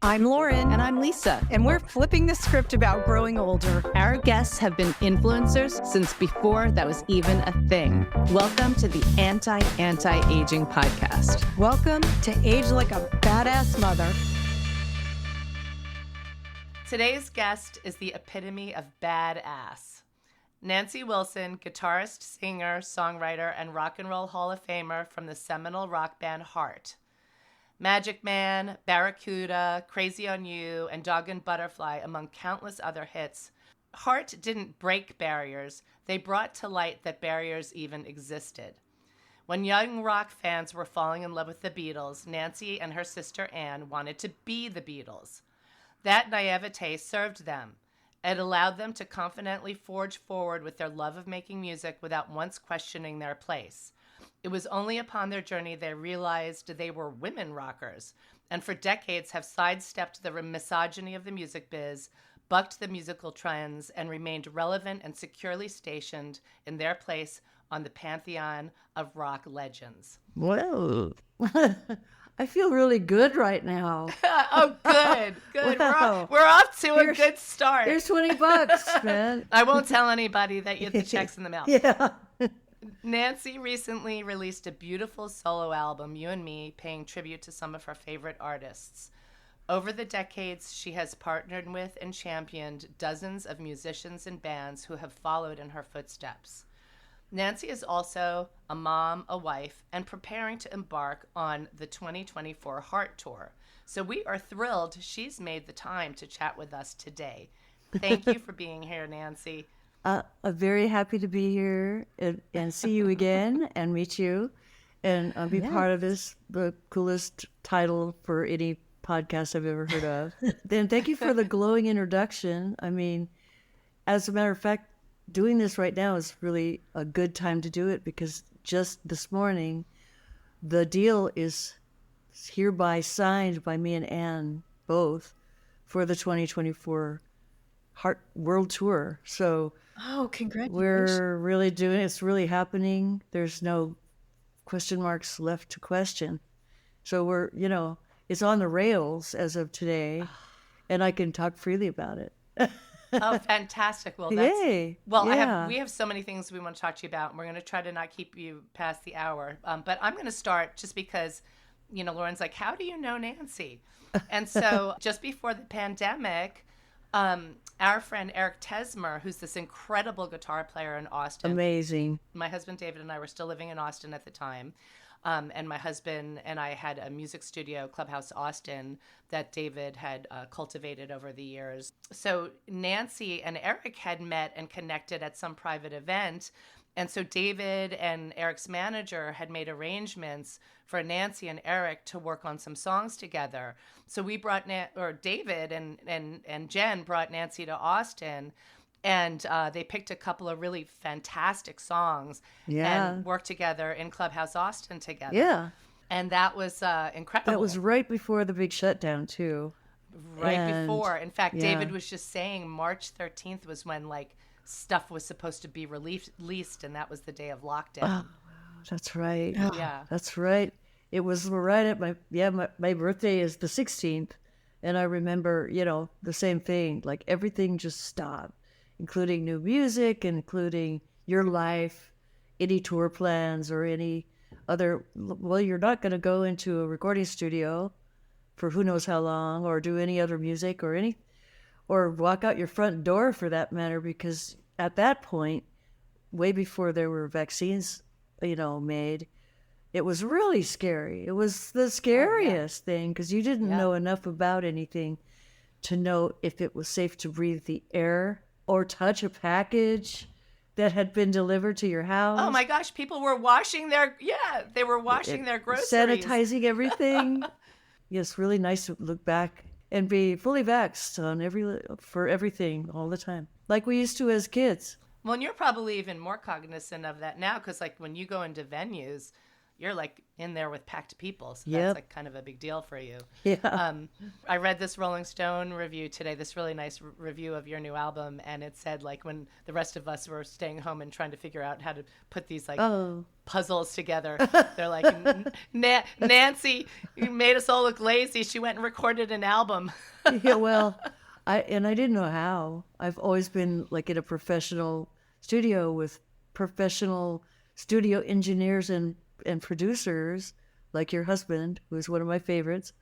I'm Lauren. And I'm Lisa. And we're flipping the script about growing older. Our guests have been influencers since before that was even a thing. Welcome to the Anti-Aging Podcast. Welcome to Age Like a Badass Mother. Today's guest is the epitome of badass. Nancy Wilson, guitarist, singer, songwriter, and Rock and Roll Hall of Famer from the seminal rock band Heart. Magic Man, Barracuda, Crazy on You, and Dog and Butterfly, among countless other hits. Heart didn't break barriers. They brought to light that barriers even existed. When young rock fans were falling in love with the Beatles, Nancy and her sister Anne wanted to be the Beatles. That naivete served them. It allowed them to confidently forge forward with their love of making music without once questioning their place. It was only upon their journey they realized they were women rockers, and for decades have sidestepped the misogyny of the music biz, bucked the musical trends, and remained relevant and securely stationed in their place on the pantheon of rock legends. Whoa. I feel really good right now. Oh, good. Wow. We're off to a good start. Here's $20, man. I won't tell anybody that the check's in the mail. Yeah. Nancy recently released a beautiful solo album, You and Me, paying tribute to some of her favorite artists. Over the decades, she has partnered with and championed dozens of musicians and bands who have followed in her footsteps. Nancy is also a mom, a wife, and preparing to embark on the 2024 Heart Tour. So we are thrilled she's made the time to chat with us today. Thank you for being here, Nancy. I'm very happy to be here and see you again and meet you and be part of this, the coolest title for any podcast I've ever heard of. Then thank you for the glowing introduction. I mean, as a matter of fact, doing this right now is really a good time to do it because just this morning, the deal is hereby signed by me and Anne both for the 2024 Heart World Tour. So Congratulations. we're really doing it. It's really happening. There's no question marks left to question. So we're, it's on the rails as of today, and I can talk freely about it. Oh, fantastic. Well, Yay. Yeah. we have so many things we want to talk to you about, and we're going to try to not keep you past the hour. But I'm going to start just because, Lauren's like, how do you know Nancy? And so just before the pandemic, our friend Eric Tesmer, who's this incredible guitar player in Austin. Amazing. My husband David and I were still living in Austin at the time. And my husband and I had a music studio, Clubhouse Austin, that David had cultivated over the years. So Nancy and Eric had met and connected at some private event. And so David and Eric's manager had made arrangements for Nancy and Eric to work on some songs together. So we brought David and Jen brought Nancy to Austin, and they picked a couple of really fantastic songs and worked together in Clubhouse Austin together. Yeah. And that was incredible. That was right before the big shutdown, too. Before. In fact, David was just saying March 13th was when, stuff was supposed to be released, and that was the day of lockdown. Oh, that's right. Yeah. That's right. It was right at my birthday is the 16th, and I remember, the same thing. Like, everything just stopped, including new music, including your life, any tour plans, or any other. Well, you're not going to go into a recording studio for who knows how long, or do any other music, or walk out your front door for that matter, because at that point, way before there were vaccines, made, it was really scary. It was the scariest thing because you didn't know enough about anything to know if it was safe to breathe the air or touch a package that had been delivered to your house. Oh my gosh, people were washing their groceries. Sanitizing everything. Yes, really nice to look back and be fully vaxxed for everything all the time, like we used to as kids. Well, and you're probably even more cognizant of that now because, when you go into venues, you're like in there with packed people. So Yep. that's like kind of a big deal for you. Yeah. I read this Rolling Stone review today, this really nice review of your new album. And it said like when the rest of us were staying home and trying to figure out how to put these like puzzles together, they're like, Nancy, you made us all look lazy. She went and recorded an album. Yeah, well, I didn't know how. I've always been like in a professional studio with professional studio engineers and producers, like your husband, who's one of my favorites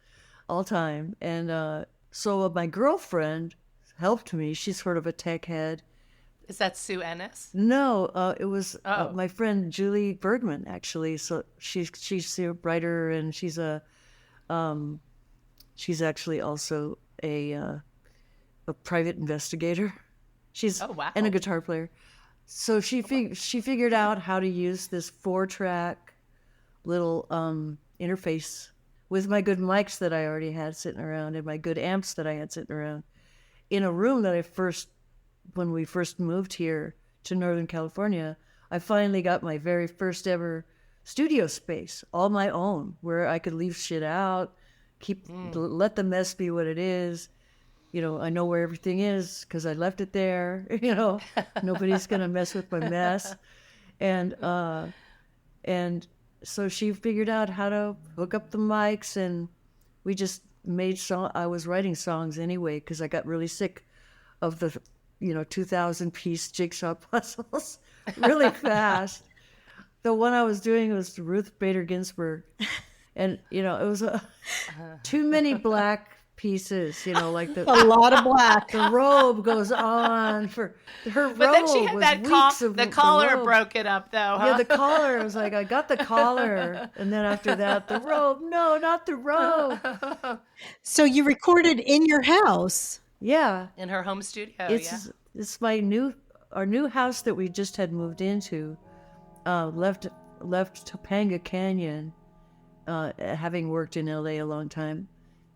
all time. And so my girlfriend helped me. She's sort of a tech head. Is that Sue Ennis? No, it was my friend Julie Bergman, actually. So she's a writer, and she's actually also a private investigator. She's and a guitar player. So she figured out how to use this 4-track little interface with my good mics that I already had sitting around and my good amps that I had sitting around in a room that when we first moved here to Northern California. I finally got my very first ever studio space, all my own, where I could leave shit out, let the mess be what it is. You know, I know where everything is because I left it there. You know, nobody's gonna mess with my mess, and so she figured out how to hook up the mics, and we just made I was writing songs anyway because I got really sick of the 2,000-piece jigsaw puzzles really fast. The one I was doing was Ruth Bader Ginsburg, and it was too many black pieces, like A lot of black. the robe goes on for her robe. But then she had was that weeks of the the collar robe. broke it up though, huh? Yeah, the collar. I was like, I got the collar, and then after that, the robe. No, not the robe. So you recorded in your house. Yeah, In her home studio, it's our new house that we just had moved into. Left Topanga Canyon, having worked in LA a long time,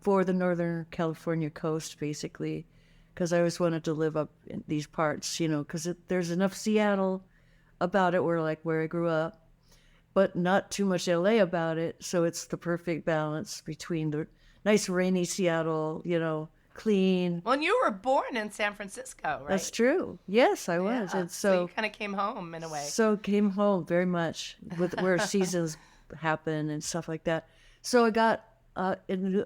for the Northern California coast, basically, because I always wanted to live up in these parts, because there's enough Seattle about it, where I grew up, but not too much LA about it. So it's the perfect balance between the nice rainy Seattle, clean. Well, and you were born in San Francisco, right? That's true. Yes, I was. Yeah. And So you kind of came home in a way. So came home very much with where seasons happen and stuff like that. So I got a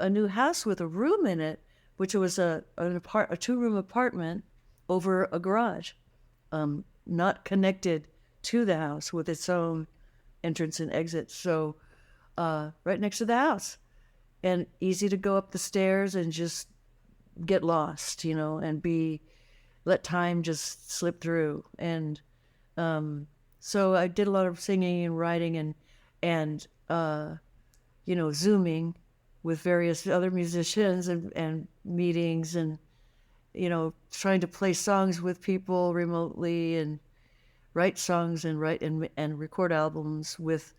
new house with a room in it, which was a 2-room apartment over a garage, not connected to the house, with its own entrance and exit. So right next to the house, and easy to go up the stairs and just get lost, and let time just slip through. And so I did a lot of singing and writing and Zooming with various other musicians and meetings, and trying to play songs with people remotely and write songs and record albums with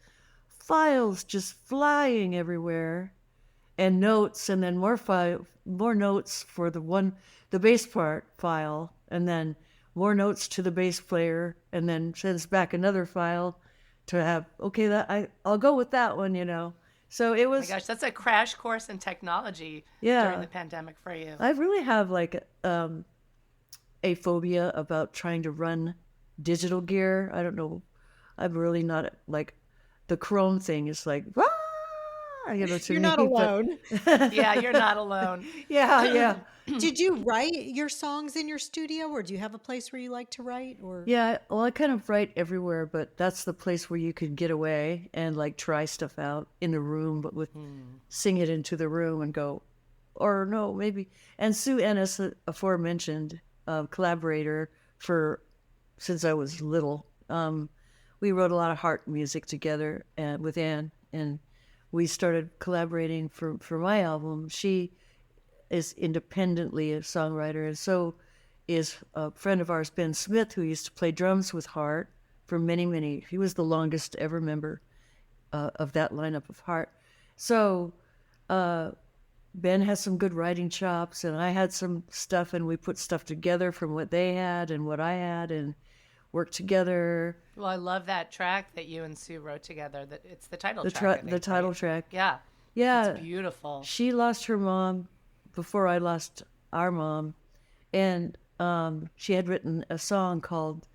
files just flying everywhere, and notes, and then more notes for the bass part file, and then more notes to the bass player, and then sends back another file to have, I'll go with that one, So it was. Oh my gosh, that's a crash course in technology during the pandemic for you. I really have a phobia about trying to run digital gear. I don't know. I'm really not the Chrome thing is like, to You're me, not but- alone. Yeah, you're not alone. Yeah. Did you write your songs in your studio, or do you have a place where you like to write? Or Yeah, well, I kind of write everywhere, but that's the place where you could get away and try stuff out in the room, but sing it into the room and go, or no, maybe. And Sue Ennis, aforementioned collaborator since I was little, we wrote a lot of heart music together with Anne, and we started collaborating for my album. She is independently a songwriter, and so is a friend of ours, Ben Smith, who used to play drums with Heart for many, he was the longest ever member of that lineup of Heart. So Ben has some good writing chops, and I had some stuff, and we put stuff together from what they had and what I had, and work together. Well, I love that track that you and Sue wrote together. That it's the title The track. I think, the title right? track. Yeah. Yeah. It's beautiful. She lost her mom before I lost our mom. And she had written a song called,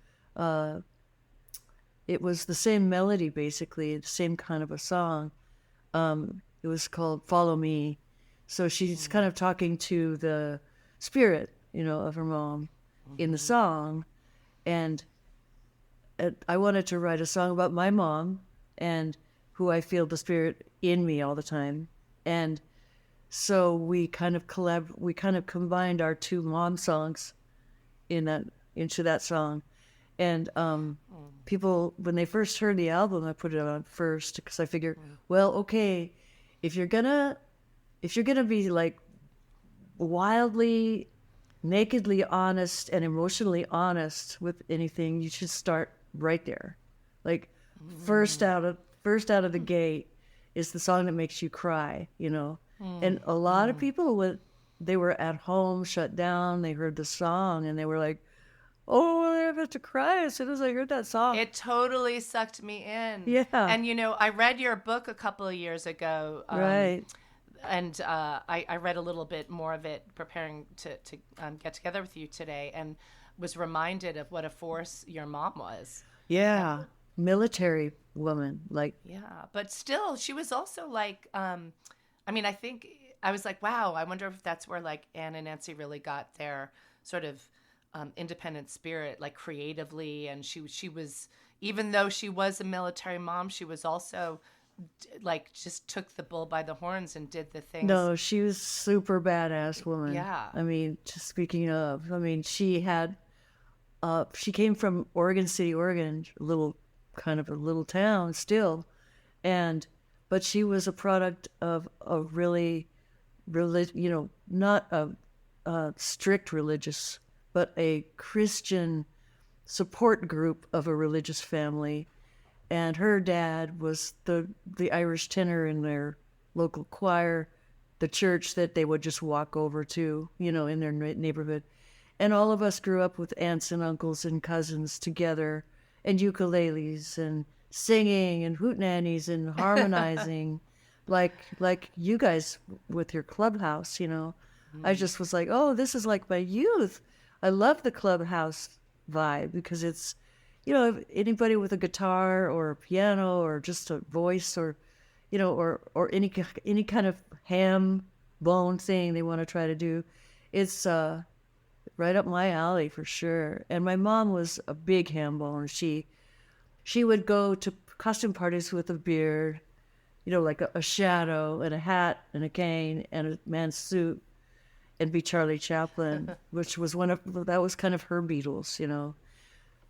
it was the same melody, basically, the same kind of a song. It was called Follow Me. So she's kind of talking to the spirit, of her mom in the song. And I wanted to write a song about my mom and who I feel the spirit in me all the time. And so we kind of combined our two mom songs into that song. And people, when they first heard the album, I put it on first because I figured, well, okay, if you're gonna be like wildly, nakedly honest and emotionally honest with anything, you should start right there. Like first out of the gate is the song that makes you cry, And a lot of people, when they were at home, shut down, they heard the song and they were like, oh, I have to cry as soon as I heard that song. It totally sucked me in. Yeah. And, I read your book a couple of years ago. Right. And I read a little bit more of it preparing to get together with you today and was reminded of what a force your mom was. Yeah. Military woman. Yeah. But still, she was also like, I think I was like, wow, I wonder if that's where like Anne and Nancy really got their sort of independent spirit, like creatively. And she was, even though she was a military mom, she was also like just took the bull by the horns and did the things. No, she was super badass woman. Yeah. Just speaking of, she had, she came from Oregon City, Oregon, a little town still. But she was a product of a really, not a strict religious, but a Christian support group of a religious family. And her dad was the Irish tenor in their local choir, the church that they would just walk over to, in their neighborhood. And all of us grew up with aunts and uncles and cousins together, and ukuleles and singing and hootenannies and harmonizing, like you guys with your clubhouse, I just was like, oh, this is like my youth. I love the clubhouse vibe because it's, anybody with a guitar or a piano or just a voice or, or any kind of ham bone thing they want to try to do, it's right up my alley for sure. And my mom was a big ham bone. She would go to costume parties with a beard, like a shadow and a hat and a cane and a man's suit, and be Charlie Chaplin, which was that was kind of her Beatles,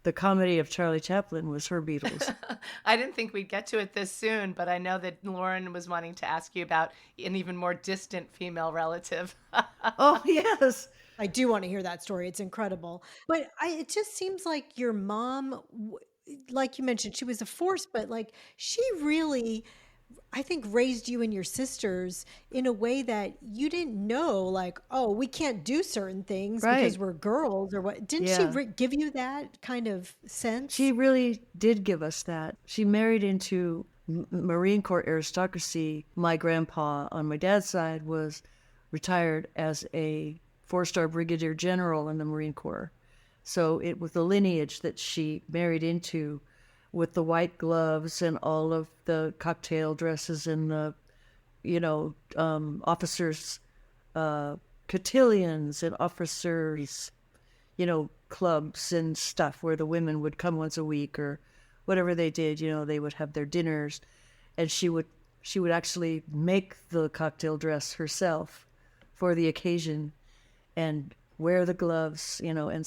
The comedy of Charlie Chaplin was her Beatles. I didn't think we'd get to it this soon, but I know that Lauren was wanting to ask you about an even more distant female relative. Oh, yes. I do want to hear that story. It's incredible. But it just seems like your mom, like you mentioned, she was a force, but like she really, I think, raised you and your sisters in a way that you didn't know, like, oh, we can't do certain things because we're girls or what. Didn't she give you that kind of sense? She really did give us that. She married into Marine Corps aristocracy. My grandpa on my dad's side was retired as a 4-star brigadier general in the Marine Corps. So it was the lineage that she married into, with the white gloves and all of the cocktail dresses and the, officers, cotillions and officers, clubs and stuff where the women would come once a week or whatever they did, they would have their dinners, and she would actually make the cocktail dress herself for the occasion and wear the gloves, and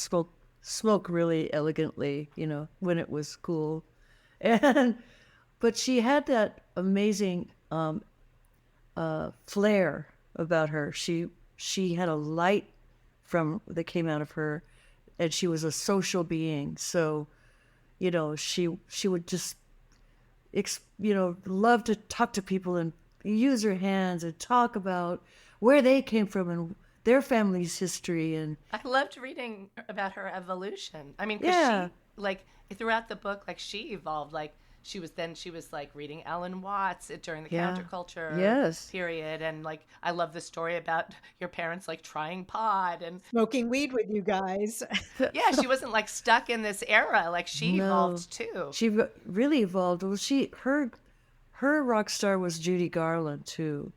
smoke really elegantly, when it was cool. But she had that amazing flair about her. She had a light that came out of her, and she was a social being. So, she would just, love to talk to people and use her hands and talk about where they came from and their family's history. And I loved reading about her evolution. I mean, 'cause yeah, like throughout the book, like she evolved. Like she was like reading Ellen Watts during the Yeah. counterculture Yes. period, and like I love the story about your parents like trying pot, and Smoking weed with you guys. yeah, she wasn't like stuck in this era. Like she No, evolved too. she really evolved. Well, her rock star was Judy Garland too,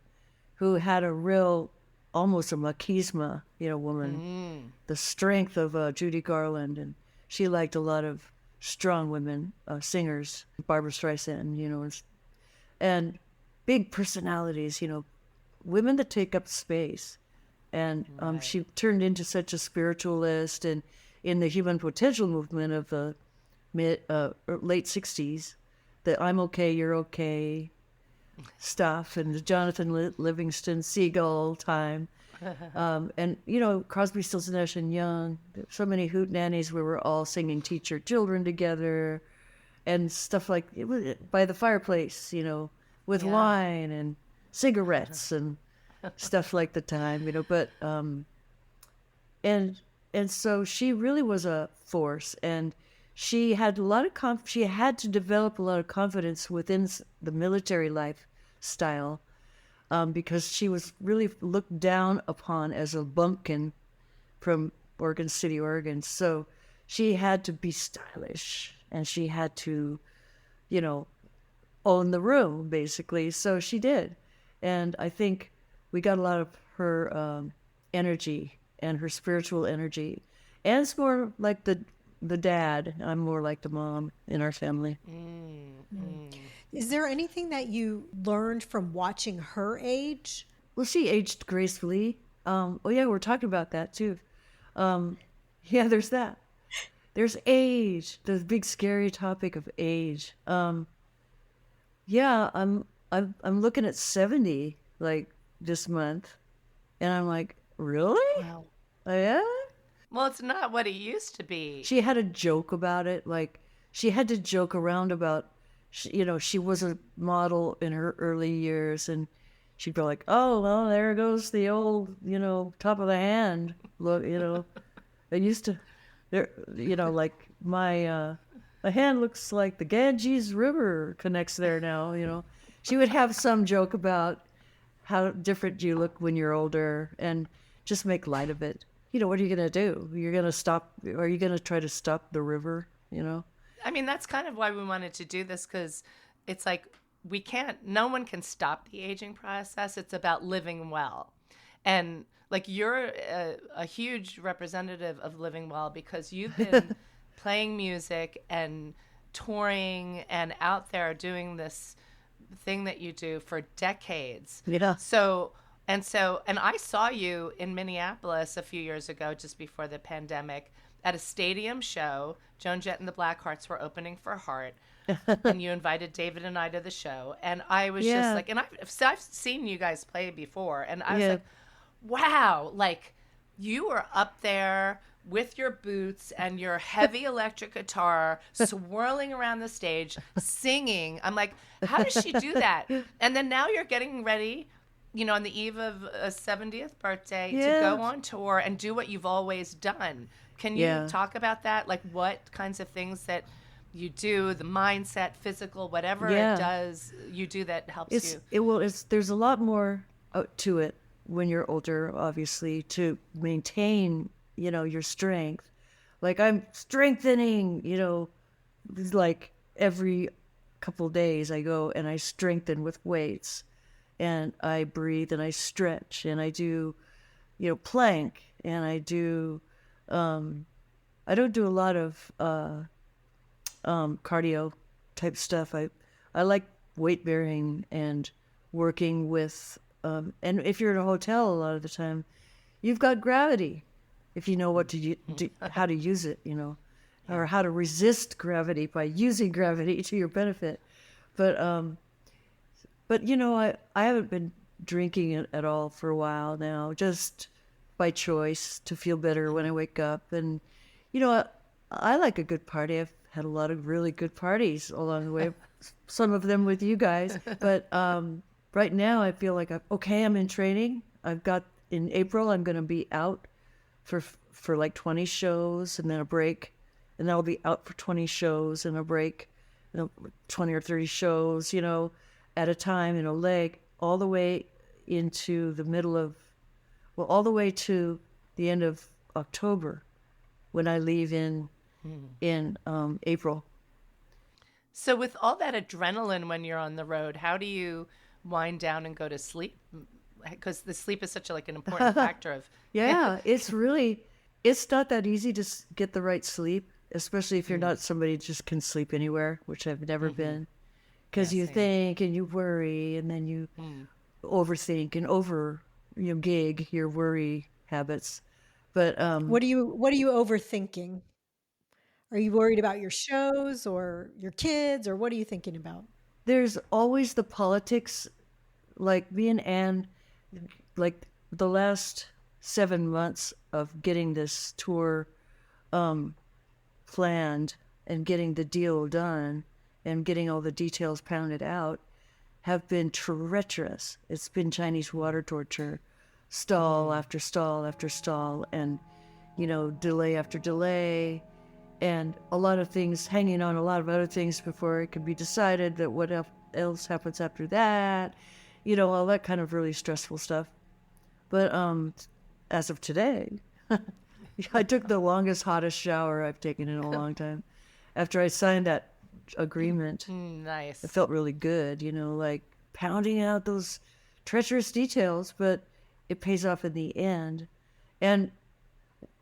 who had a real, almost a machismo, woman. The strength of Judy Garland, and she liked a lot of strong women, singers, Barbara Streisand, and big personalities, women that take up space. And she turned into such a spiritualist, and in the human potential movement of the late 60s, the I'm okay, you're okay stuff, and the Jonathan Livingston Seagull time. And, Crosby, Stills, Nash and Young, so many hootenannies where we're all singing Teach Your Children together and stuff like it was by the fireplace, with wine and cigarettes and stuff like the time, but, and so she really was a force, and she had a lot of she had to develop a lot of confidence within the military lifestyle, because she was really looked down upon as a bumpkin from Oregon City, Oregon. So she had to be stylish, and she had to, own the room, basically. So she did. And I think we got a lot of her energy and her spiritual energy. And it's more like the dad. I'm more like the mom in our family. Is there anything that you learned from watching her age? Well, she aged gracefully. Oh, yeah, we're talking about that, too. Yeah, there's that. There's age, the big scary topic of age. Yeah, I'm looking at 70 like this month, and I'm like, really? Wow. Oh, yeah. Well, it's not what it used to be. She had a joke about it, like she had to joke around about, she was a model in her early years, and she'd be like, oh, well, there goes the old, top of the hand. Look, I used to, there, like my hand looks like the Ganges River connects there now. She would have some joke about how different you look when you're older, and just make light of it. What are you going to do? You're going to stop, are you going to try to stop the river, I mean, that's kind of why we wanted to do this, because it's like no one can stop the aging process. It's about living well. And like you're a huge representative of living well, because you've been playing music and touring and out there doing this thing that you do for decades. Yeah. And I saw you in Minneapolis a few years ago, just before the pandemic, at a stadium show. Joan Jett and the Blackhearts were opening for Heart, and you invited David and I to the show. And I was just like, and I've seen you guys play before, and I was like, wow, like you were up there with your boots and your heavy electric guitar swirling around the stage, singing. I'm like, how does she do that? And then now you're getting ready, on the eve of a 70th birthday to go on tour and do what you've always done. Can you talk about that? Like what kinds of things that you do, the mindset, physical, whatever it does, you do that helps you? There's a lot more to it when you're older, obviously, to maintain, your strength. Like I'm strengthening, like every couple days I go and I strengthen with weights, and I breathe and I stretch and I do, plank, and I do, I don't do a lot of cardio type stuff. I like weight bearing and working with, and if you're in a hotel a lot of the time, you've got gravity, if you know what to do, how to use it, or how to resist gravity by using gravity to your benefit. But I haven't been drinking it at all for a while now, just by choice to feel better when I wake up. And, I like a good party. I've had a lot of really good parties along the way, some of them with you guys. But right now I feel like I'm in training. In April, I'm going to be out for like 20 shows and then a break. and I'll be out for 20 shows in a break, 20 or 30 shows, at a time in a leg, all the way into the middle of, all the way to the end of October, when I leave in April. So with all that adrenaline when you're on the road, how do you wind down and go to sleep? Because the sleep is such an important factor of. Yeah, it's not that easy to get the right sleep, especially if you're not somebody who just can sleep anywhere, which I've never been. Because you think and you worry, and then you overthink and gig your worry habits. But What are you overthinking? Are you worried about your shows or your kids, or what are you thinking about? there's always the politics. Like me and Anne, like the last 7 months of getting this tour planned and getting the deal done and getting all the details pounded out have been treacherous. It's been Chinese water torture, stall after stall after stall, and delay after delay, and a lot of things hanging on a lot of other things before it can be decided that what else happens after that, all that kind of really stressful stuff. But as of today, I took the longest, hottest shower I've taken in a long time. After I signed that agreement, Nice. it felt really good, like pounding out those treacherous details, but it pays off in the end. And,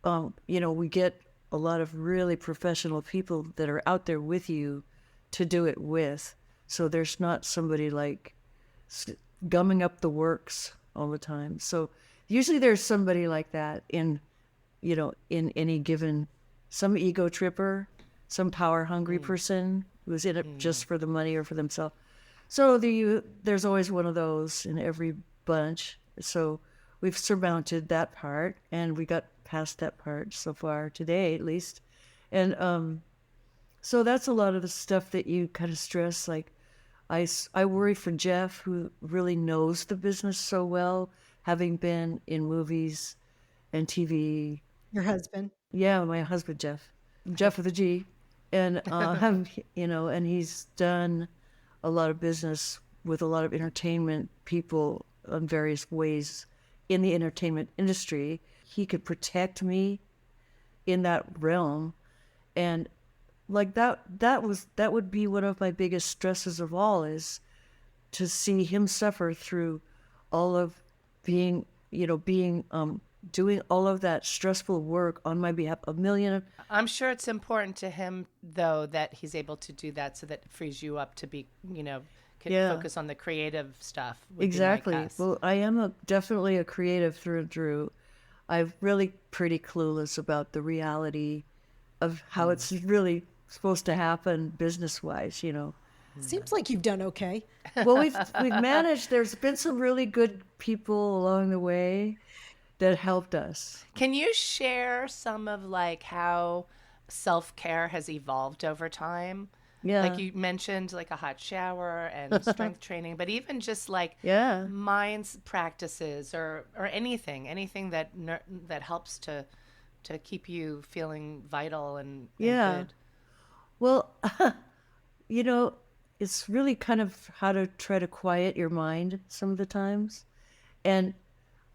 we get a lot of really professional people that are out there with you to do it with. So there's not somebody like gumming up the works all the time. So usually there's somebody like that in any given, some ego tripper, some power hungry person who's in it just for the money or for themselves. So there's always one of those in every bunch. So we've surmounted that part, and we got past that part so far today, at least. And so that's a lot of the stuff that you kind of stress. Like I worry for Jeff, who really knows the business so well, having been in movies and TV. Your husband? Yeah, my husband, Jeff with a G. And, and he's done a lot of business with a lot of entertainment people in various ways in the entertainment industry. He could protect me in that realm. And like that would be one of my biggest stresses of all, is to see him suffer through all of being doing all of that stressful work on my behalf. I'm sure it's important to him, though, that he's able to do that, so that it frees you up to be, can focus on the creative stuff. Exactly. Well, I am definitely a creative through and through. I'm really pretty clueless about the reality of how it's really supposed to happen business-wise, Seems like you've done okay. Well, we've managed. There's been some really good people along the way that helped us. Can you share some of like how self-care has evolved over time? Yeah. Like you mentioned, like a hot shower and strength training, but even just like mind's practices or anything that helps to keep you feeling vital and good. Well, it's really kind of how to try to quiet your mind some of the times. And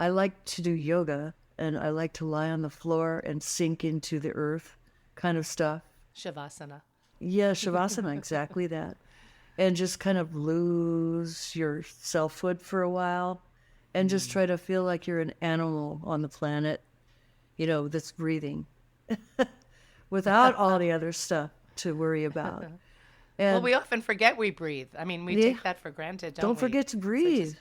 I like to do yoga, and I like to lie on the floor and sink into the earth kind of stuff. Shavasana. Yeah, Shavasana, exactly that. And just kind of lose your selfhood for a while and just try to feel like you're an animal on the planet, that's breathing without all the other stuff to worry about. And well, we often forget we breathe. I mean, we take that for granted, don't we? Don't forget to breathe.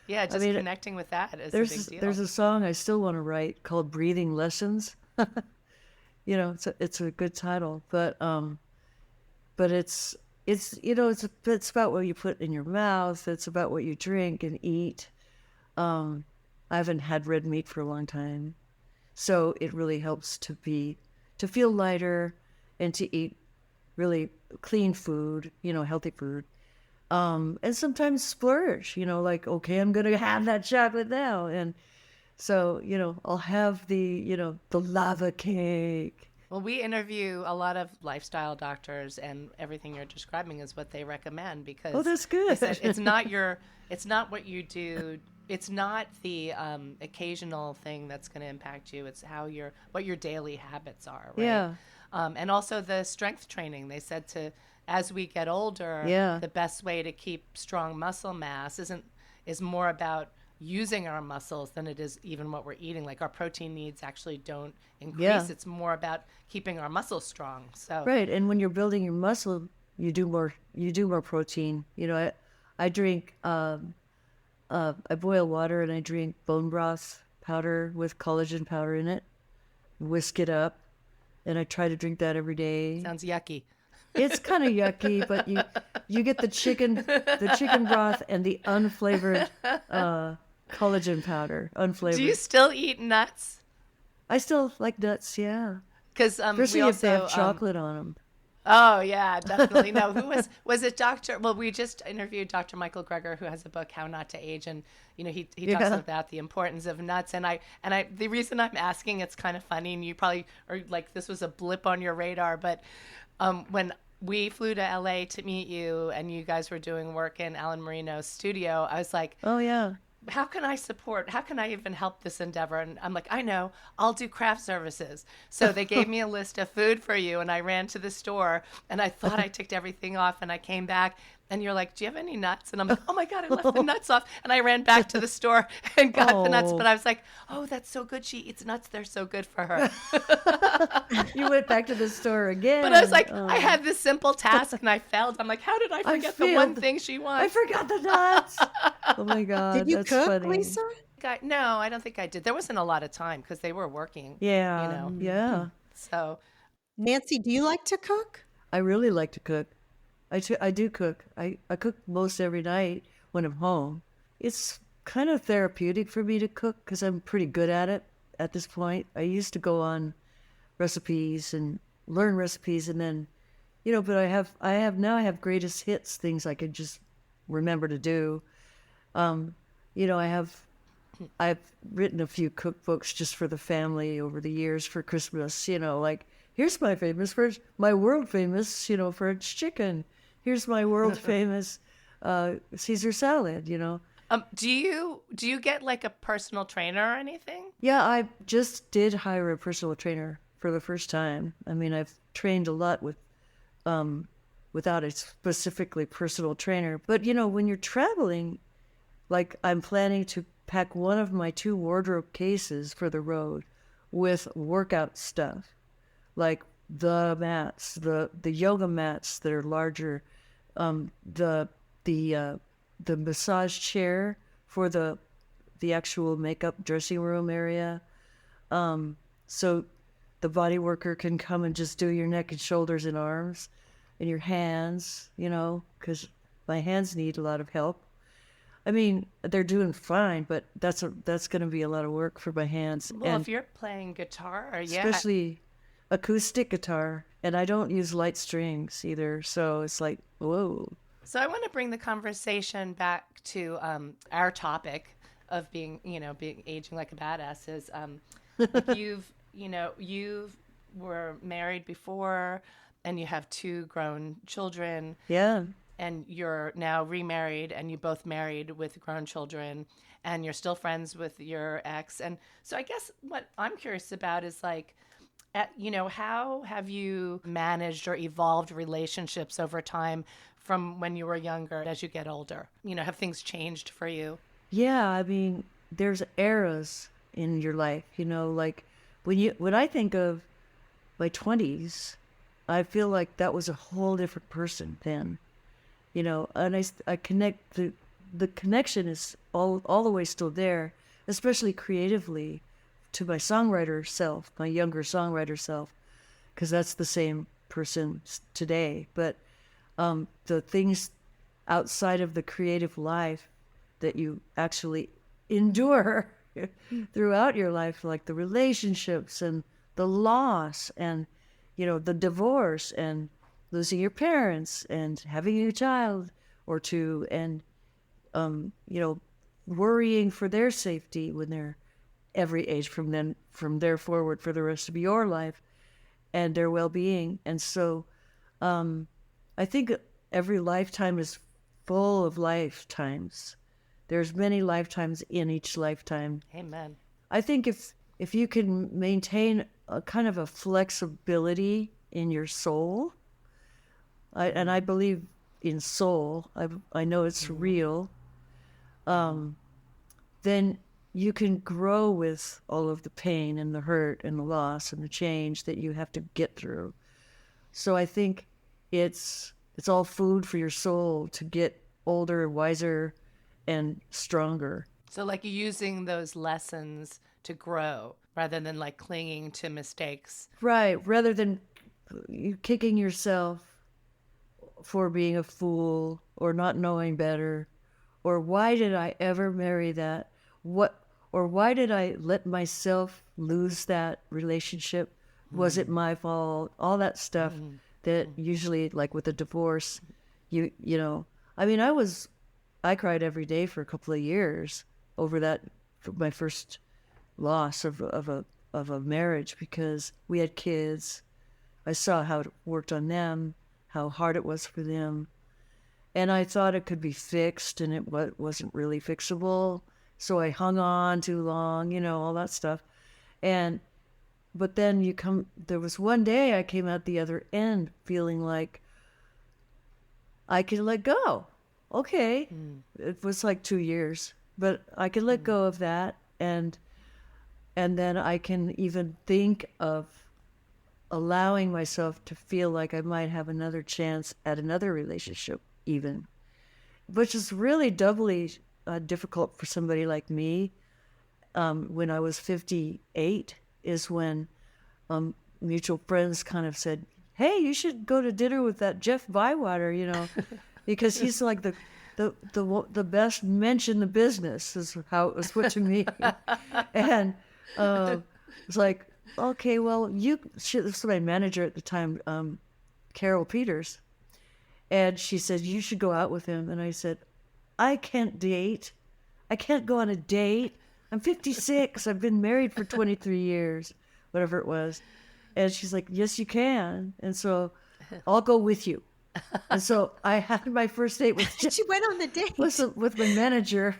So connecting with that is a big deal. There's a song I still want to write called "Breathing Lessons." It's a good title, but it's about what you put in your mouth. It's about what you drink and eat. I haven't had red meat for a long time, so it really helps to feel lighter and to eat really clean food, healthy food. And sometimes splurge, like, okay, I'm going to have that chocolate now. And so, I'll have the lava cake Well, we interview a lot of lifestyle doctors, and everything you're describing is what they recommend because Oh, that's they good. said it's not what you do. It's not the occasional thing that's going to impact you. It's what your daily habits are, right? Yeah. And also the strength training. They said as we get older, Yeah. the best way to keep strong muscle mass is more about using our muscles than it is even what we're eating. Like our protein needs actually don't increase. Yeah. It's more about keeping our muscles strong. So Right. And when you're building your muscle, you do more protein. I drink I boil water and I drink bone broth powder with collagen powder in it, whisk it up, and I try to drink that every day. sounds yucky. It's kind of yucky, but you get the chicken broth and the unflavored collagen powder, unflavored. Do you still eat nuts? I still like nuts, yeah. Because Especially if they have chocolate on them. Oh yeah, definitely. No, who was it? Well, we just interviewed Dr. Michael Greger, who has a book, How Not to Age, and he talks about the importance of nuts. And I the reason I'm asking, it's kind of funny, and you probably are like this was a blip on your radar, but when we flew to LA to meet you, and you guys were doing work in Alan Marino's studio, I was like, oh yeah. How can I even help this endeavor? And I'm like, I know, I'll do craft services. So they gave me a list of food for you, and I ran to the store, and I thought I ticked everything off, and I came back, and you're like, do you have any nuts? And I'm like, oh my God, I left the nuts off. And I ran back to the store and got the nuts, but I was like, oh, that's so good. She eats nuts. They're so good for her. You went back to the store again. But I was like, I had this simple task, and I failed. I'm like, how did I forget the one thing she wants? I forgot the nuts. Oh my God. Did you that's cook, funny. Lisa? No, I don't think I did. There wasn't a lot of time because they were working. Yeah. Yeah. So, Nancy, do you like to cook? I really like to cook. I do cook. I cook most every night when I'm home. It's kind of therapeutic for me to cook because I'm pretty good at it at this point. I used to go on recipes and learn recipes, and then, but I have greatest hits, things I could just remember to do. I've written a few cookbooks just for the family over the years for Christmas, like, here's my world famous, French chicken. Here's my world famous Caesar salad, do you get like a personal trainer or anything? Yeah, I just did hire a personal trainer for the first time. I mean, I've trained a lot without a specifically personal trainer. But, when you're traveling, like I'm planning to pack one of my 2 wardrobe cases for the road with workout stuff, like the mats, the yoga mats that are larger, the massage chair for the actual makeup dressing room area, so the body worker can come and just do your neck and shoulders and arms and your hands, because my hands need a lot of help. I mean, they're doing fine, but that's going to be a lot of work for my hands. Well, and if you're playing guitar, especially acoustic guitar, and I don't use light strings either, so it's like, whoa. So I want to bring the conversation back to our topic of being aging like a badass. Is like you were married before, and you have 2 grown children. Yeah. And you're now remarried, and you both married with grown children, and you're still friends with your ex. And so I guess what I'm curious about is like, how have you managed or evolved relationships over time from when you were younger as you get older? Have things changed for you? Yeah, I mean, there's eras in your life, like when I think of my 20s, I feel like that was a whole different person then. And I connect, the connection is all the way still there, especially creatively, to my songwriter self, my younger songwriter self, because that's the same person today. But the things outside of the creative life that you actually endure throughout your life, like the relationships and the loss and, the divorce and losing your parents and having a child or 2 and, worrying for their safety when they're every age from there forward for the rest of your life. and their well-being. And so I think every lifetime is full of lifetimes. There's many lifetimes in each lifetime. Amen. I think if you can maintain a kind of a flexibility in your soul, and I believe in soul, I know it's real, then you can grow with all of the pain and the hurt and the loss and the change that you have to get through. So I think it's all food for your soul to get older, wiser, and stronger. So like using those lessons to grow rather than like clinging to mistakes. Right, rather than you kicking yourself for being a fool or not knowing better, or why did I ever marry that? Or why did I let myself lose that relationship? Was it my fault? All that stuff that usually, like with a divorce, you know, I mean, I cried every day for a couple of years over that, my first loss of a marriage, because we had kids. I saw how it worked on them, how hard it was for them. And I thought it could be fixed, and it wasn't really fixable. So I hung on too long, you know, all that stuff. But then there was one day I came out the other end feeling like I could let go. Okay. It was like 2 years, but I could let go of that. And then I can even think of allowing myself to feel like I might have another chance at another relationship even, which is really doubly difficult for somebody like me. When I was 58 is when mutual friends kind of said, hey, you should go to dinner with that Jeff Bywater, you know, because he's like the best mensch in the business, is how it was put to me. And it's like, okay, well, this was my manager at the time, Carol Peters. And she said, you should go out with him. And I said, I can't date. I can't go on a date. I'm 56. I've been married for 23 years, whatever it was. And she's like, yes, you can. And so I'll go with you. And so I had my first date with She went on the date. with my manager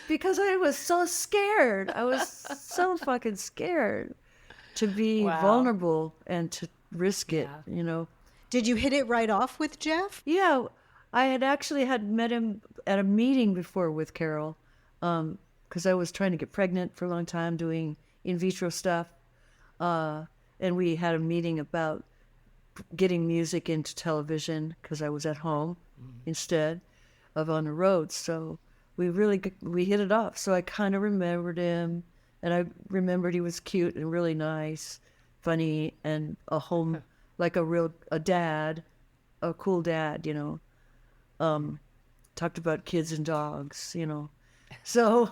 because I was so scared. I was so fucking scared to be vulnerable and to risk it, you know. Did you hit it right off with Jeff? Yeah, I had actually met him at a meeting before with Carol, because I was trying to get pregnant for a long time doing in vitro stuff. And we had a meeting about getting music into television because I was at home instead of on the road. So we hit it off. So I kind of remembered him, and I remembered he was cute and really nice, funny, and like a dad, a cool dad, you know. Talked about kids and dogs, you know. So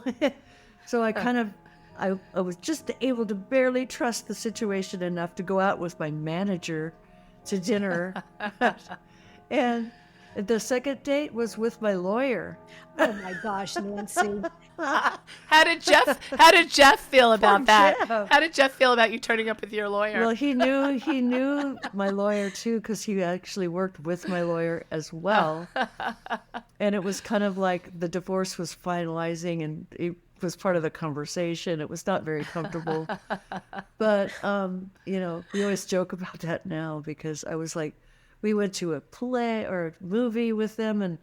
I kind of, I was just able to barely trust the situation enough to go out with my manager to dinner. And the second date was with my lawyer. Oh my gosh, Nancy. How did Jeff feel about that? Jeff. How did Jeff feel about you turning up with your lawyer? Well, he knew my lawyer too, because he actually worked with my lawyer as well. And it was kind of like the divorce was finalizing, and it was part of the conversation. It was not very comfortable. But, you know, we always joke about that now, because I was like, we went to a play or a movie with them, and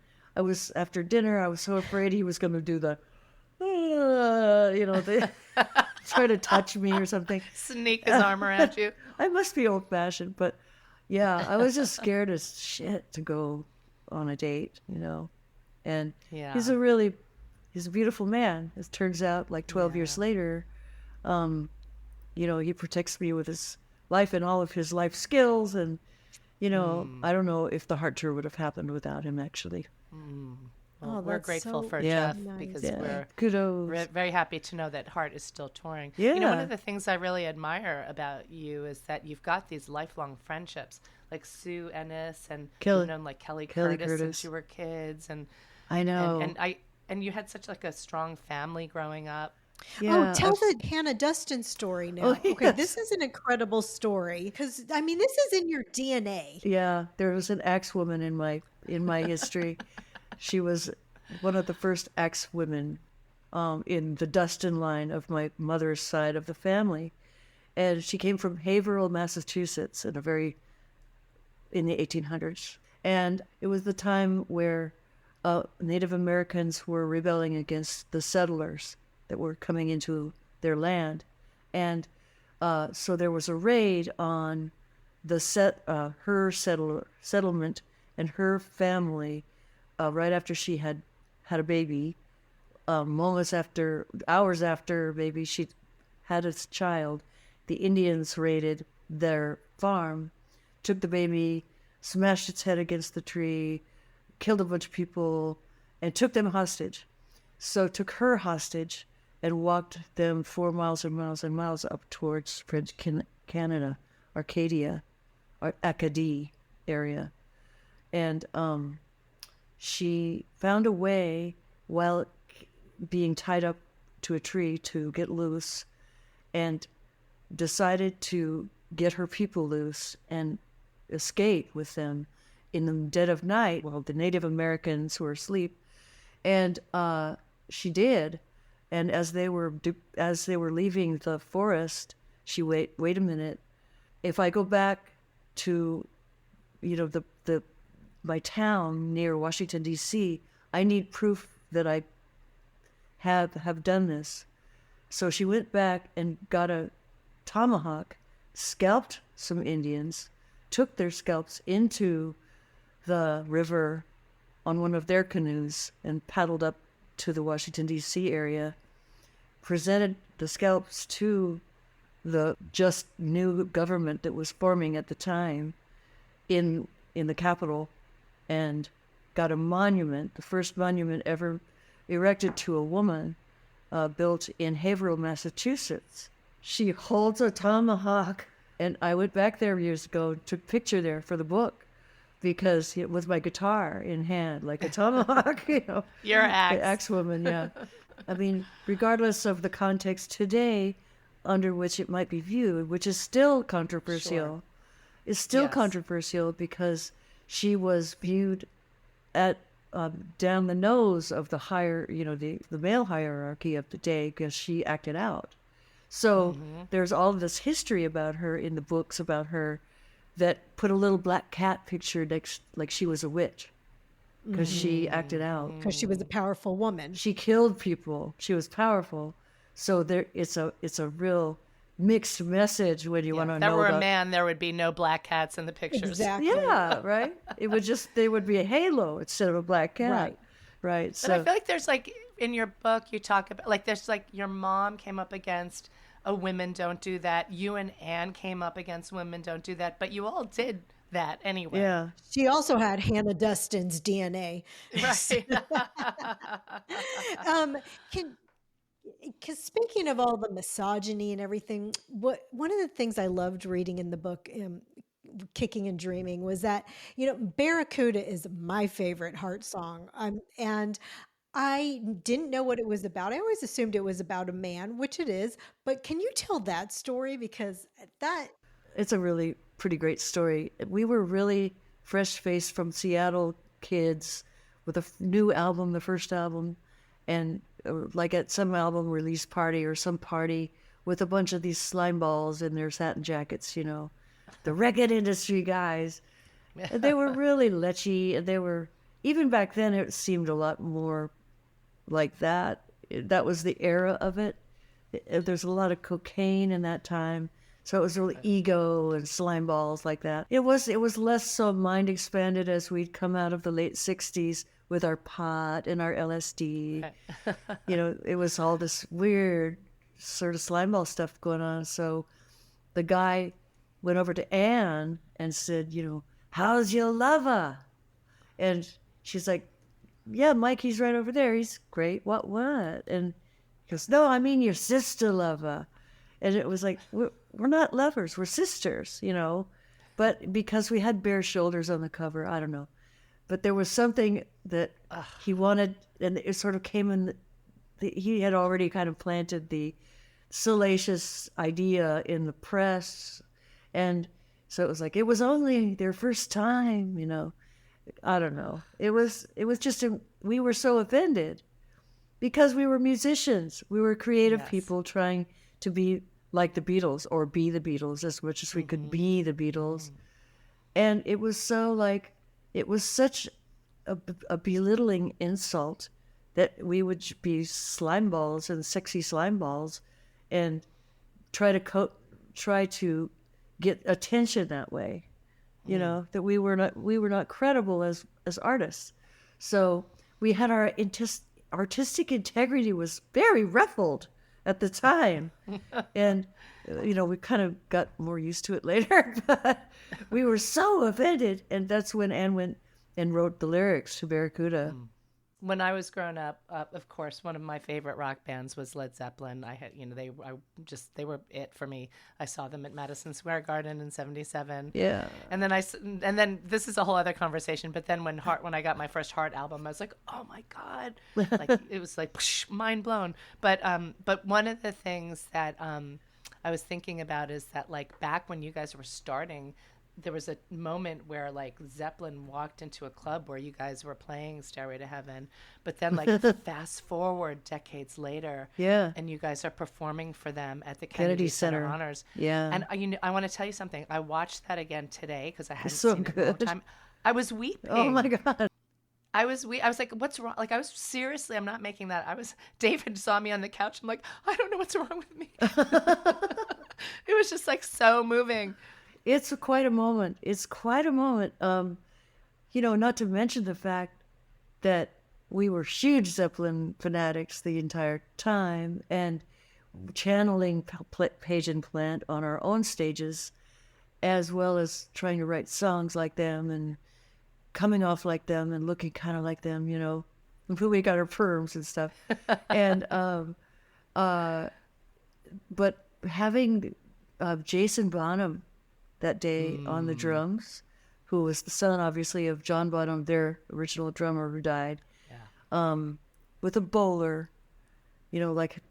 after dinner, I was so afraid he was going to do the, you know, try to touch me or something. Sneak his arm around you. I must be old fashioned, but yeah, I was just scared as shit to go on a date, you know. And he's a beautiful man. It turns out, like 12 years later, you know, he protects me with his life and all of his life skills. And, you know, I don't know if the heart tour would have happened without him, actually. Well, we're grateful for Yeah. Jeff Nice. because Yeah. we're Kudos. very happy to know that Heart is still touring. Yeah. You know, one of the things I really admire about you is that you've got these lifelong friendships, like Sue Ennis, and you've known like Kelly Curtis since you were kids, and I know. and you had such like a strong family growing up. Oh, Yeah. tell the Hannah Dustin story Oh, now. Okay, this yes. is an incredible story because I mean, this is in your DNA. Yeah, there was an axe woman in my history. She was one of the first axe women in the Dustin line of my mother's side of the family. And she came from Haverhill, Massachusetts in the 1800s. And it was the time where Native Americans were rebelling against the settlers that were coming into their land. And so there was a raid on her settlement and her family right after she had had a baby. Hours after baby, she had a child. The Indians raided their farm, took the baby, smashed its head against the tree, killed a bunch of people, and took them hostage. So took her hostage and walked them 4 miles and miles and miles up towards French Canada, Arcadia, or Acadie area. And she found a way while being tied up to a tree to get loose and decided to get her people loose and escape with them in the dead of night while the Native Americans were asleep. And she did. And as they were leaving the forest, she wait a minute. If I go back to, the my town near Washington D.C., I need proof that I have done this. So she went back and got a tomahawk, scalped some Indians, took their scalps into the river on one of their canoes and paddled up to the Washington, D.C. area, presented the scalps to the just new government that was forming at the time in the capital, and got a monument, the first monument ever erected to a woman, built in Haverhill, Massachusetts. She holds a tomahawk, and I went back there years ago, took a picture there for the book, because with my guitar in hand, like a tomahawk, Your the axe. axe woman, yeah. I mean, regardless of the context today under which it might be viewed, which is still controversial, Sure. is still Yes. controversial because she was viewed at down the nose of the higher, the male hierarchy of the day because she acted out. So there's all this history about her in the books about her that put a little black cat picture next, like she was a witch because she acted out. Because she was a powerful woman. She killed people. She was powerful. So it's a real mixed message when you want to If there know were about. a man, there would be no black cats in the pictures. Exactly. Yeah, right. There would be a halo instead of a black cat. Right. Right. But So I feel like there's in your book you talk about there's your mom came up against a women don't do that. You and Anne came up against women don't do that, but you all did that anyway. yeah. She also had Hannah Dustin's DNA. Right. Um, can because speaking of all the misogyny and everything, one of the things I loved reading in the book, Kicking and Dreaming, was that Barracuda is my favorite heart song, and I didn't know what it was about. I always assumed it was about a man, which it is. But can you tell that story because that It's a really pretty great story. We were really fresh-faced from Seattle kids with a new album, the first album, and like at some album release party or some party with a bunch of these slime balls in their satin jackets, the record industry guys. And they were really lechy, and they were, even back then, it seemed a lot more like that. That was the era of it. There's a lot of cocaine in that time. So it was really ego and slime balls like that. It was less so mind expanded as we'd come out of the late 60s with our pot and our LSD. It was all this weird sort of slime ball stuff going on. So the guy went over to Anne and said, how's your lover? And she's like, yeah, Mikey's right over there. He's great. What? And he goes, no, I mean your sister lover. And it was like, we're not lovers, we're sisters, But because we had bare shoulders on the cover, I don't know. But there was something that he wanted, and it sort of came in he had already kind of planted the salacious idea in the press. And so it was like, it was only their first time, I don't know. It was just, we were so offended because we were musicians. We were creative people trying to be like the Beatles or be the Beatles as much as we could be the Beatles. And it was so like, it was such a belittling insult that we would be slime balls and sexy slime balls and try to get attention that way, that we were not credible as artists. So we had our artistic integrity was very ruffled at the time. And, we kind of got more used to it later, but we were so offended. And that's when Anne went and wrote the lyrics to Barracuda. When I was growing up, of course, one of my favorite rock bands was Led Zeppelin. I had, they were it for me. I saw them at Madison Square Garden in '77. Yeah. And then this is a whole other conversation. But then when I got my first Heart album, I was like, oh my God, like it was like mind blown. But one of the things that I was thinking about is that like back when you guys were starting, there was a moment where like Zeppelin walked into a club where you guys were playing Stairway to Heaven, but then like fast forward decades later, and you guys are performing for them at the Kennedy Center Honors. Yeah. And I want to tell you something. I watched that again today because I hadn't so seen it good. in a long time. I was weeping. Oh my God. I was like, what's wrong? Like, I was seriously, I'm not making that. David saw me on the couch. I'm like, I don't know what's wrong with me. It was just like so moving. It's quite a moment. Not to mention the fact that we were huge Zeppelin fanatics the entire time and channeling Page and Plant on our own stages, as well as trying to write songs like them and coming off like them and looking kind of like them, until we got our perms and stuff. And, but having Jason Bonham that day on the drums, who was the son, obviously, of John Bonham, their original drummer who died, with a bowler, like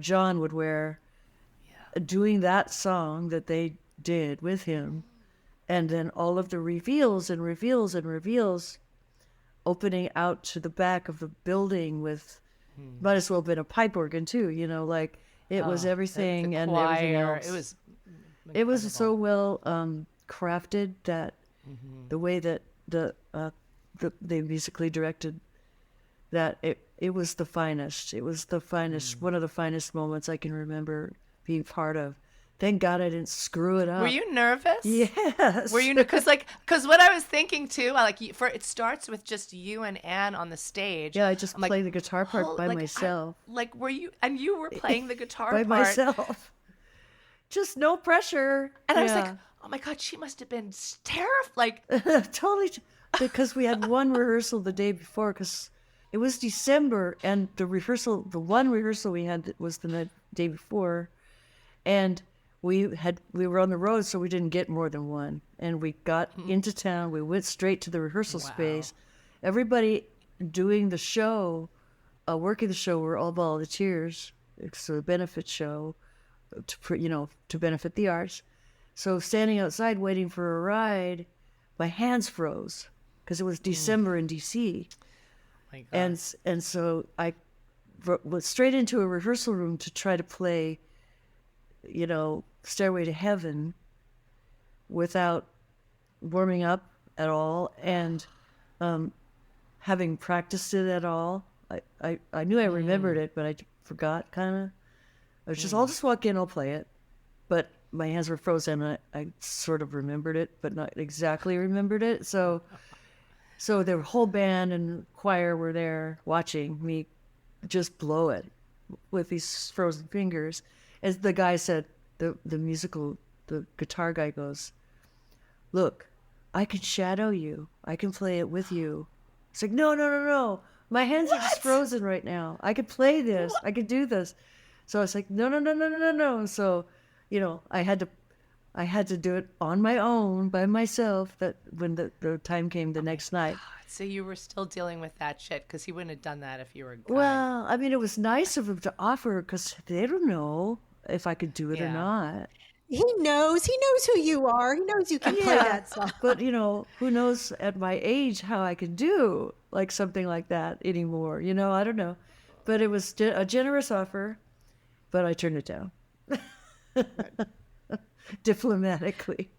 John would wear, doing that song that they did with him, and then all of the reveals and reveals and reveals, opening out to the back of the building with, might as well have been a pipe organ too, it was everything and choir, everything else. It was so well crafted that the way that they musically directed that it was the finest. It was the finest, one of the finest moments I can remember being part of. Thank God I didn't screw it up. Were you nervous? Yes. Were you? Because what I was thinking too, it starts with just you and Anne on the stage. Yeah, I just play the guitar part by myself. Were you? And you were playing the guitar by part myself. Just no pressure. And I was like, oh my God, she must have been terrified. Totally. Because we had one rehearsal the day before, because it was December, and the one rehearsal we had was the day before, and we were on the road, so we didn't get more than one. And we got into town. We went straight to the rehearsal space. Everybody doing the show, working the show, were all volunteers. It's a benefit show, to benefit the arts. So standing outside waiting for a ride, my hands froze because it was December in DC. My God. And so I went straight into a rehearsal room to try to play, Stairway to Heaven without warming up at all and having practiced it at all. I knew I remembered it, but I forgot kind of. I was just, I'll just walk in, I'll play it. But my hands were frozen. I sort of remembered it, but not exactly remembered it. So the whole band and choir were there watching me just blow it with these frozen fingers. As the guy said, the guitar guy goes, "Look, I can shadow you. I can play it with you." It's like, no. My hands are just frozen right now. I could play this. I could do this. So I was like, no. So, I had to I had to do it on my own by myself. That when the time came the next night. So you were still dealing with that shit because he wouldn't have done that if you were a guy. Well, I mean, it was nice of him to offer because they don't know if I could do it or Yeah. not. He knows. He knows who you are. He knows you can play that song. But who knows at my age how I could do like something like that anymore? I don't know. But it was a generous offer, but I turned it down diplomatically.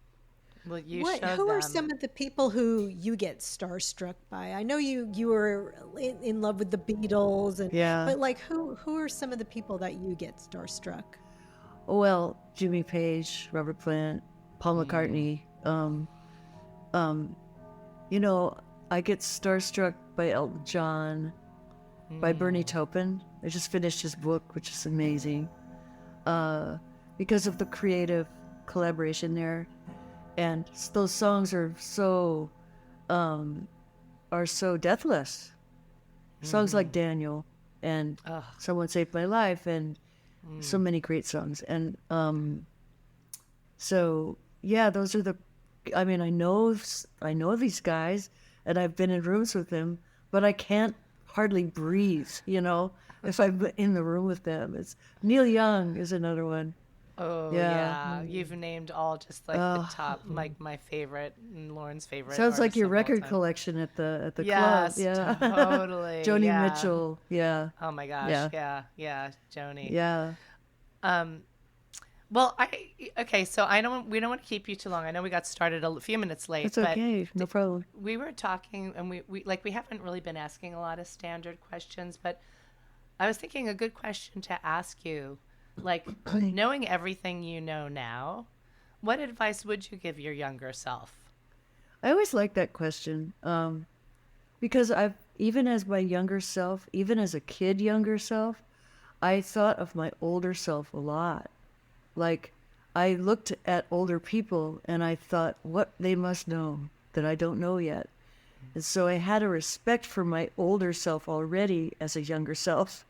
Well, you What? showed Who are them. some of the people who you get starstruck by? I know you were in love with the Beatles, Yeah. but like who are some of the people that you get starstruck? Well, Jimmy Page, Robert Plant, Paul McCartney. I get starstruck by Elton John, by Bernie Taupin. I just finished his book, which is amazing, because of the creative collaboration there, and those songs are so deathless. Songs like Daniel and Someone Saved My Life and so many great songs. And so yeah, those are I mean, I know these guys and I've been in rooms with them, but I can't hardly breathe, if I'm in the room with them. It's Neil Young is another one. Oh yeah. You've named all just like the top, like my favorite and Lauren's favorite. Sounds like artists your of all record time. collection at the Yes, club. Yeah. totally. Joni yeah. Mitchell. Yeah. Oh my gosh. Yeah. Yeah. Joni. Yeah. Well, so we don't want to keep you too long. I know we got started a few minutes late. It's okay. No problem. We were talking, and we haven't really been asking a lot of standard questions, but I was thinking a good question to ask you, like knowing everything you know now, what advice would you give your younger self? I always like that question because even as my younger self, even as a kid younger self, I thought of my older self a lot. Like, I looked at older people and I thought, what they must know that I don't know yet. And so I had a respect for my older self already as a younger self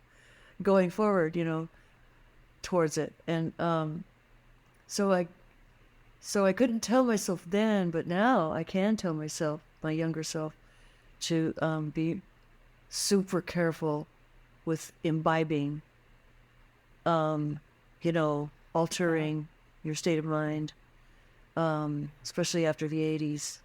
going forward, towards it. And so I couldn't tell myself then, but now I can tell myself, my younger self, to be super careful with imbibing, altering your state of mind, especially after the 80s.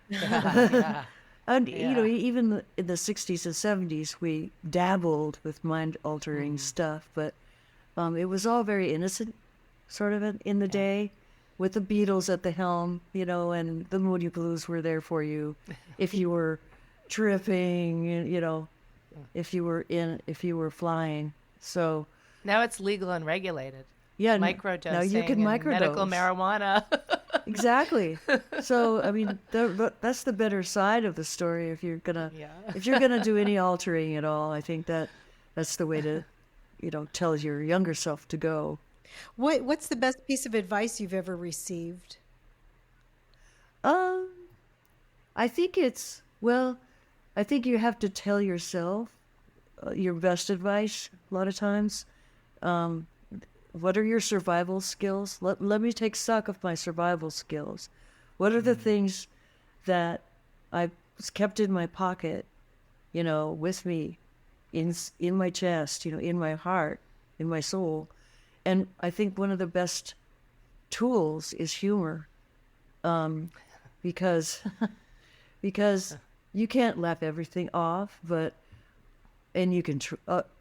Yeah. And, even in the 60s and 70s, we dabbled with mind-altering stuff, but it was all very innocent, sort of, in the day, with the Beatles at the helm, and the Moody Blues were there for you if you were tripping, if you were flying. So Now it's legal and regulated. yeah, Microdosing. now you can and medical microdose. marijuana. Exactly. So I mean, that's the better side of the story. If you're gonna do any altering at all, I think that's the way to, tell your younger self to go. What's the best piece of advice you've ever received? I think I think you have to tell yourself your best advice a lot of times. What are your survival skills? Let me take stock of my survival skills. What are the things that I've kept in my pocket, with me, in my chest, in my heart, in my soul? And I think one of the best tools is humor, because you can't laugh everything off, and you can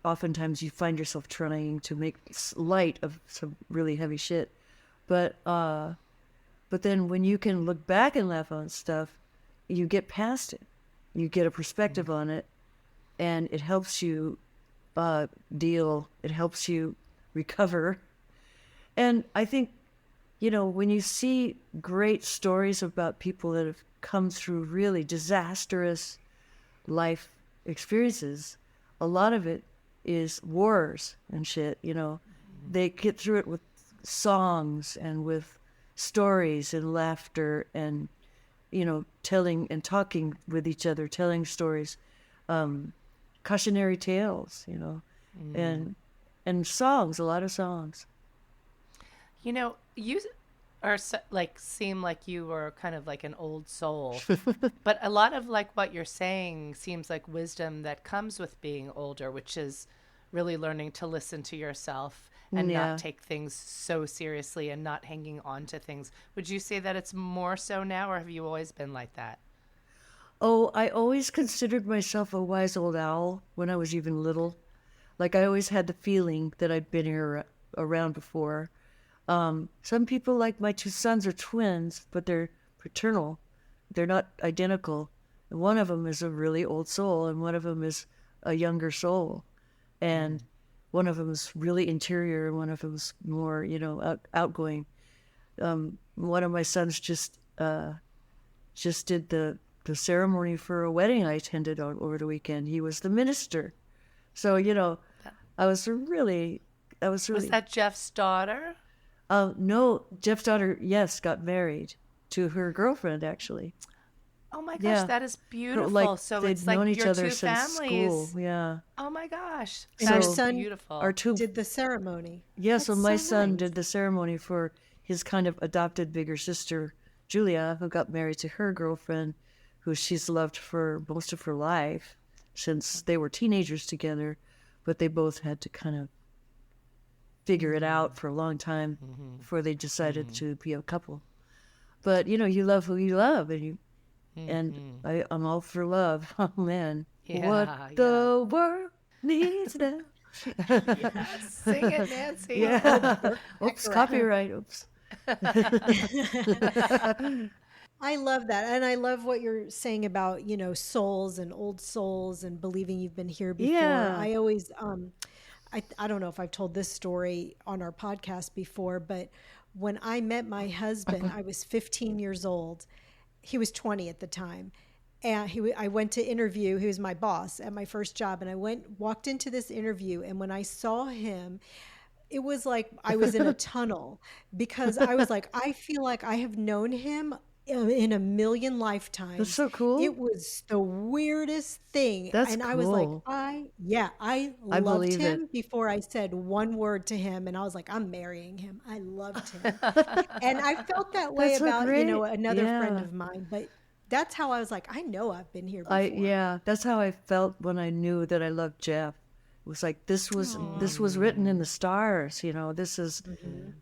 oftentimes you find yourself trying to make light of some really heavy shit, but then when you can look back and laugh on stuff, you get past it, you get a perspective on it, and it helps you it helps you recover. And I think, when you see great stories about people that have come through really disastrous life experiences, a lot of it is wars and shit, They get through it with songs and with stories and laughter and, telling and talking with each other, telling stories, cautionary tales, and songs, a lot of songs. You are like seem like you were kind of like an old soul, but a lot of like what you're saying seems like wisdom that comes with being older, which is really learning to listen to yourself and not take things so seriously and not hanging on to things. Would you say that it's more so now, or have you always been like that? Oh, I always considered myself a wise old owl when I was even little. Like I always had the feeling that I'd been here around before. Some people, like my two sons, are twins, but they're fraternal. They're not identical. And one of them is a really old soul, and one of them is a younger soul. And one of them is really interior, and one of them is more, outgoing. One of my sons just did the ceremony for a wedding I attended over the weekend. He was the minister. So, I was really. Was that Jeff's daughter? No, Jeff's daughter, yes, got married to her girlfriend, actually. Oh my gosh, that is beautiful. Like, so they'd it's like known each your other two since families. school. Yeah. Oh my gosh, And that your is son beautiful. did the ceremony. Yeah, so That's my so son nice. did the ceremony for his kind of adopted bigger sister, Julia, who got married to her girlfriend, who she's loved for most of her life since they were teenagers together, but they both had to kind of figure it out for a long time before they decided to be a couple. But you love who you love, and I'm all for love. Oh man, what the world needs now. Yes, sing it, Nancy. Yeah. Oops, copyright. Oops. I love that. And I love what you're saying about, souls and old souls and believing you've been here before. Yeah. I always, I don't know if I've told this story on our podcast before, but when I met my husband, I was 15 years old. He was 20 at the time. And I went to interview. He was my boss at my first job. And I walked into this interview. And when I saw him, it was like I was in a tunnel, because I was like, I feel like I have known him in a million lifetimes. That's so cool. It was the weirdest thing. That's and I was like, cool. I loved believe him it. before I said one word to him. And I was like, I'm marrying him. I loved him. And I felt that way That's so about, great. another friend Yeah. of mine. But that's how I was like, I know I've been here before. That's how I felt when I knew that I loved Jeff. It was like this was written in the stars. This is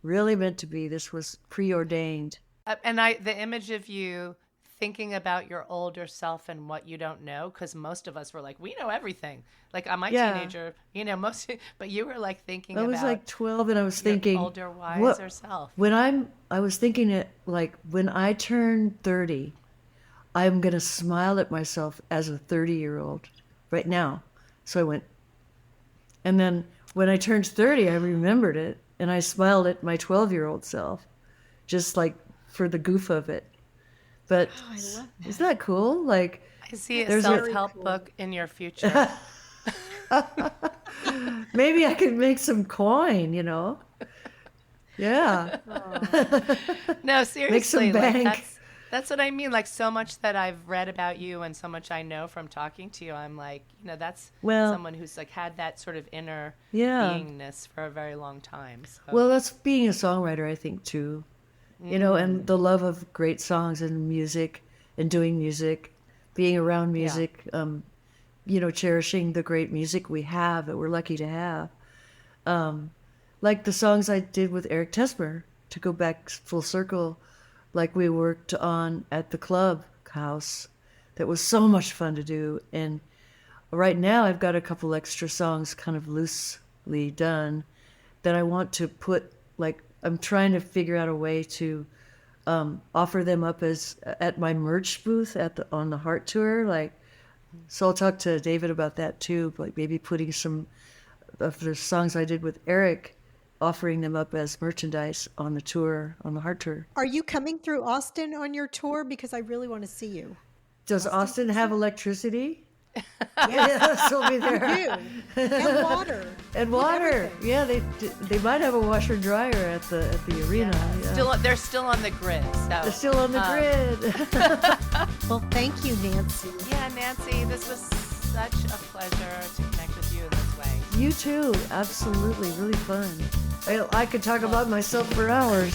really meant to be. This was preordained. And the image of you thinking about your older self and what you don't know, because most of us were like, we know everything. Like on my teenager, but you were like thinking I about was like 12, and I was your thinking, older, wiser self. I was thinking it like when I turn 30, I'm gonna smile at myself as a 30-year-old right now. So I went, and then when I turned 30, I remembered it, and I smiled at my 12-year-old self, just like for the goof of it. But I love that. isn't that cool? Like, I see a there's self-help book in your future. maybe I could make some coin, Yeah. No, seriously, bank. that's what I mean. Like so much that I've read about you and so much I know from talking to you, I'm like, that's someone who's like had that sort of inner beingness for a very long time. So. Well, that's being a songwriter, I think, too. And the love of great songs and music and doing music, being around music, cherishing the great music we have that we're lucky to have. Like the songs I did with Eric Tesmer, to go back full circle, like we worked on at the club house. That was so much fun to do. And right now I've got a couple extra songs kind of loosely done that I want to put, like, I'm trying to figure out a way to offer them up as at my merch booth on the Heart Tour. Like, so I'll talk to David about that too. Like maybe putting some of the songs I did with Eric, offering them up as merchandise on the tour, on the Heart Tour. Are you coming through Austin on your tour? Because I really want to see you. Does Austin have electricity? Yes, we'll be there. we do. And water. And water. Everything. Yeah, they might have a washer and dryer at the arena. Yeah. They're still on the grid. So They're still on the grid. Well, thank you, Nancy. Yeah, Nancy, this was such a pleasure to connect with you in this way. You too. Absolutely. Really fun. I could talk about myself for hours.